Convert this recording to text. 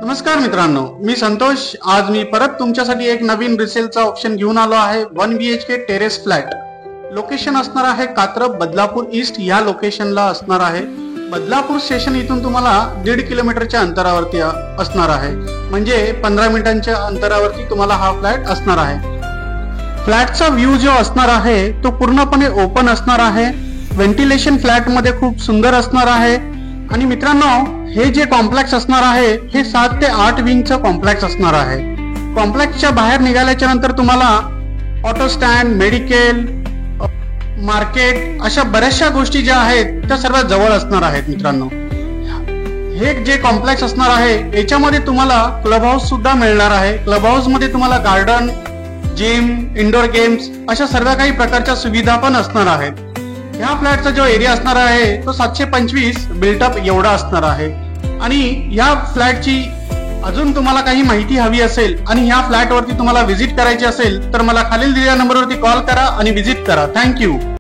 नमस्कार मित्रांनो, मी संतोष. आज मी परत तुमच्यासाठी एक नवीन रिसेलचा ऑप्शन घेऊन आलो आहे. 1 BHK टेरेस फ्लॅट. लोकेशन असणार आहे कात्रप बदलापूर ईस्ट या लोकेशनला असणार आहे. बदलापूर स्टेशन इथून तुम्हाला 1.5 किलोमीटरच्या अंतरावरती असणार आहे. म्हणजे 15 मिनिटांच्या अंतरावरती तुम्हाला हा फ्लॅट असणार आहे. फ्लॅटचा व्ह्यू जो असणार आहे तो पूर्णपणे ओपन असणार आहे. व्हेंटिलेशन फ्लॅट मध्ये खूप सुंदर असणार आहे. आणि मित्रांनो, हे जे कॉम्प्लेक्स असणार आहे हे 7 ते 8 विंगचं कॉम्प्लेक्स असणार आहे. कॉम्प्लेक्सच्या बाहेर निघाल्याच्या नंतर तुम्हाला ऑटो स्टँड, मेडिकल, मार्केट अशा बऱ्याचशा गोष्टी ज्या आहेत त्या सर्व जवळ असणार आहेत. मित्रांनो, हे जे कॉम्प्लेक्स असणार आहे याच्यामध्ये तुम्हाला क्लब हाऊस सुद्धा मिळणार आहे. क्लब हाऊस मध्ये तुम्हाला गार्डन, जिम, इंडोर गेम्स अशा सर्व काही प्रकारच्या सुविधा पण असणार आहेत. ह्या फ्लॅटचा जो एरिया असणार आहे तो 725 बिल्टअप एवढा असणार आहे. आणि ह्या फ्लॅटची अजून तुम्हाला काही माहिती हवी असेल आणि ह्या फ्लॅटवरती तुम्हाला व्हिजिट करायची असेल तर मला खालील दिलेल्या नंबरवरती कॉल करा आणि व्हिजिट करा. थँक्यू.